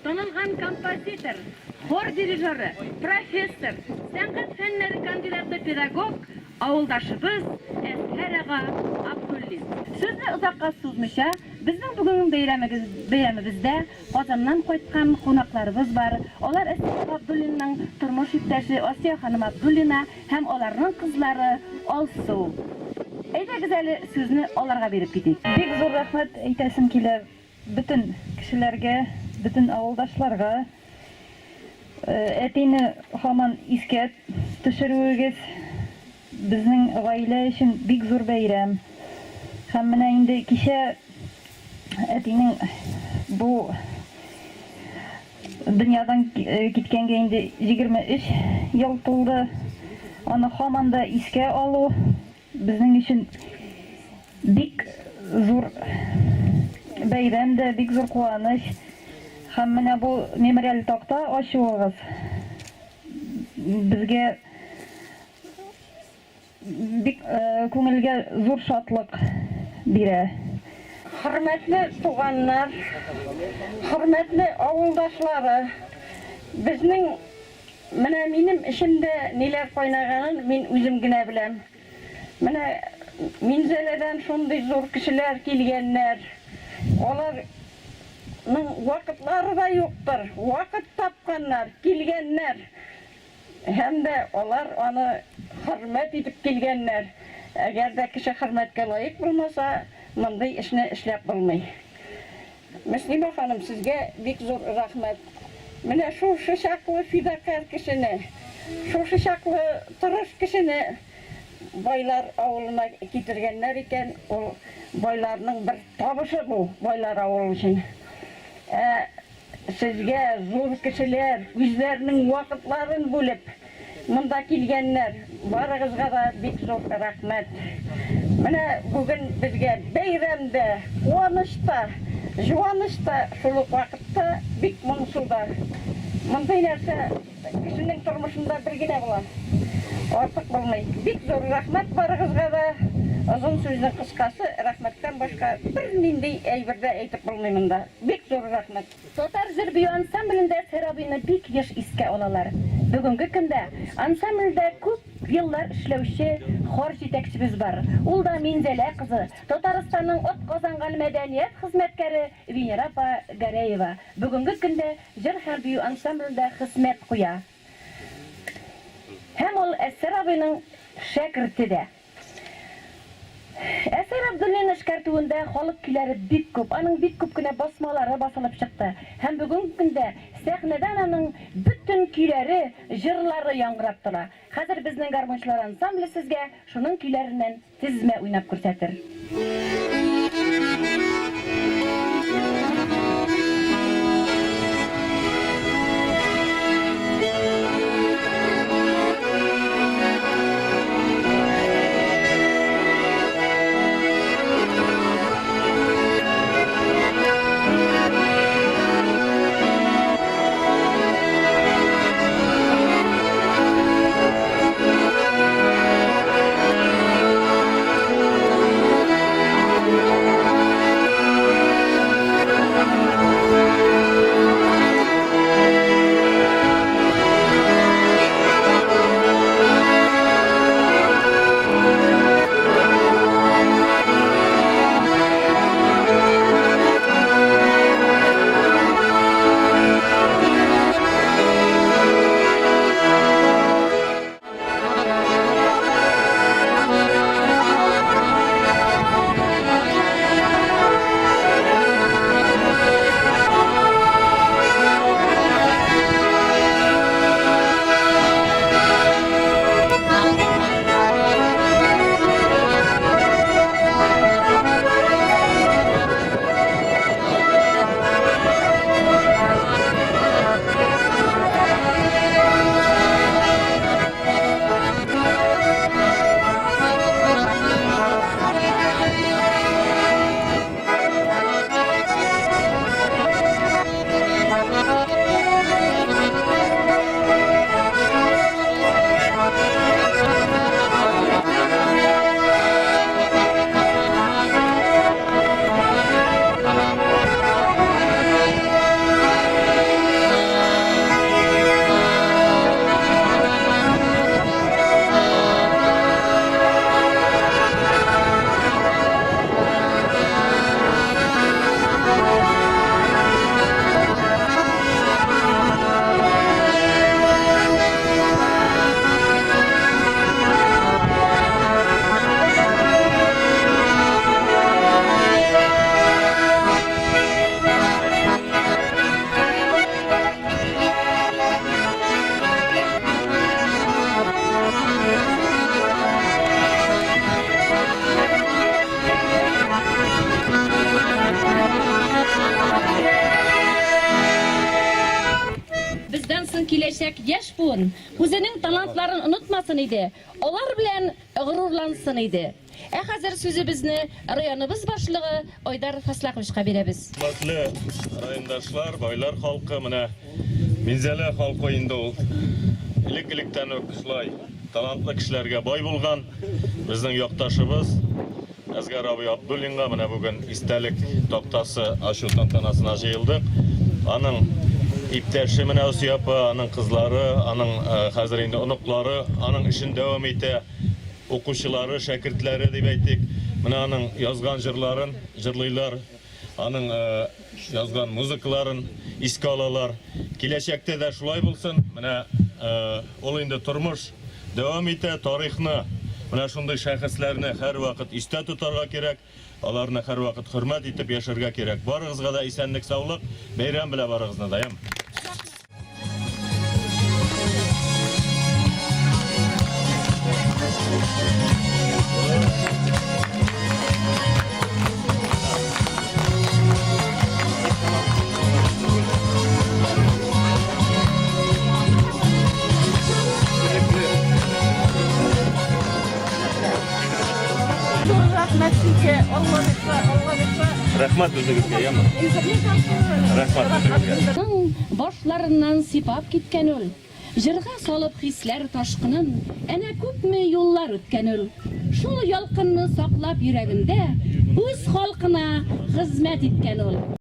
танылған композитор, хор дирижері, профессор, сәнғат фәннәре кандидаты педагог, ауылдашыбыз Әсхәр аға Абдуллин. Сөзді ұзаққа сузмыша, біздің бүгінгі бейрәмебізде Қазаннан қайтқан қонақтарыбыз бар. Олар Әсхәр Абдуллинның тұрмыш иптәше Асия ханым Абдуллина һәм оларның қызлары Алсу. Әйдәгез әле сүзне аларга беріп кетейік. Бик зур рәхмәт әйтәсем килә бүтән кешеләргә, бүтән авылдашларга. Әтине һаман искә төшерүегез безнең гаилә өчен бик зур бәйрәм. Һәм менә инде кичә әтинең бу дөньядан киткәнгә инде 23 ел тулды. Аны һаман да искә алу безнең өчен бик зур бәйрәм дә, бик зур куаныч. Һәм менә бу мемориаль такта ачуыгыз безгә бик күңелгә зур шатлык бирә. Хөрмәтле туганнар, хөрмәтле авылдашлары, безнең менә минем эшемдә ниләр кайнаганын мин үзем генә беләм. Менә Минзәләдән шундый зур кешеләр килгәннәр. Аларның вакытлары да юктыр. Вакыт тапканнар, килгәннәр. Һәм дә алар аны хөрмәт итеп килгәннәр. Әгәр дә кеше хөрмәткә лаек булмаса, мондай эшне эшләп булмый. Мөслимә ханым, сезгә бик зур рәхмәт. Менә шушы чаклы фидакар кешене, шушы чаклы тырыш кешене байлар авылына китергәннәр икән, ул байларның бер табышы бу, байлар авылы өчен. Сезгә зур кешеләр үзләренең вакытларын бүлеп монда килгәннәр, барыгызга да бик зур рәхмәт. Менә бүген безгә бәйрәмдә, куанышта, җуанышта, шул вакытта бик моңсуда. Мондай нәрсә кешенең тормышында бер генә була. Артык булмый. Бик зур рәхмәт барыгызга да. Озын сүзнең кыскасы, рәхмәттән башка бер нинди әйбер дә әйтеп булмый монда. Бик зур рәхмәт. Татар җыр-бию ансамблендә Сәрабыйны бик еш искә алалар. Бүгенге көндә ансамбльдә күп еллар эшләүче хор җитәкчебез бар. Ул да Минзәлә кызы, Татарстанның атказанган мәдәният хезмәткәре Венера апа Гәрәева. Бүгенге көндә җыр-бию ансамблендә хезмәт куя. Һәм ул Сәрабыйның шәкерте дә. Әсәр Абдуллин эшкәртүендә халык көйләре бик күп, аның бик күп кенә басмалары басылып чыкты. Һәм бүгенге көндә сәхнәдән аның бүтән көйләре, җырлары яңгырап тора. Хәзер безнең гармончылар ансамбле сезгә шуның көйләреннән тизмә уйнап күрсәтер. olsun kileşek yaş buun. Özünün talantlarını unutmasın idi. Olar bilen gururlansın idi. Hazır sözübüzni rayonubuz başlığı Oydar Faslaqovичка berебиz. Hürmetli rayondaşlar, baylar halkı mine Minzele halkı oyunda ol. İlik-ilikten öküşlay, talantlı kişilerge boy bulgan bizning yoktaşımız Asgar abi Abdullinga mine bugün istelik toktası aşı tantanasına jayıldık. Anın ipterşi mine Osiyapı, anın kızları, anın hazır indi unuqları, anın işin devam ete okuşuları, şakirtleri dep aytdik. Mine anın yazgan jırların, jırlıylar, anın yazgan muzikaların iske alalar. Kileşekte de şulay bulsun. Mine ol indi turmuş devam ete tarihni, mine şunday şahıslarni her vakit iste tutarga kerak. Alarni her vakit hürmet etip yaşarga kerak. Barıgızga da isenlik, sağlık, beyram bile barıgızna dayam. Rahmet sizge. Allah Rahmat özünüzge yama. Rahmat özünüzge. Başlarından sipap gitken ol. Jırga salıp hisler taşkının, ene köpme yollar ötken ol. Şol yalqınны saklap yüreginde, öz halkına hizmet etken ol.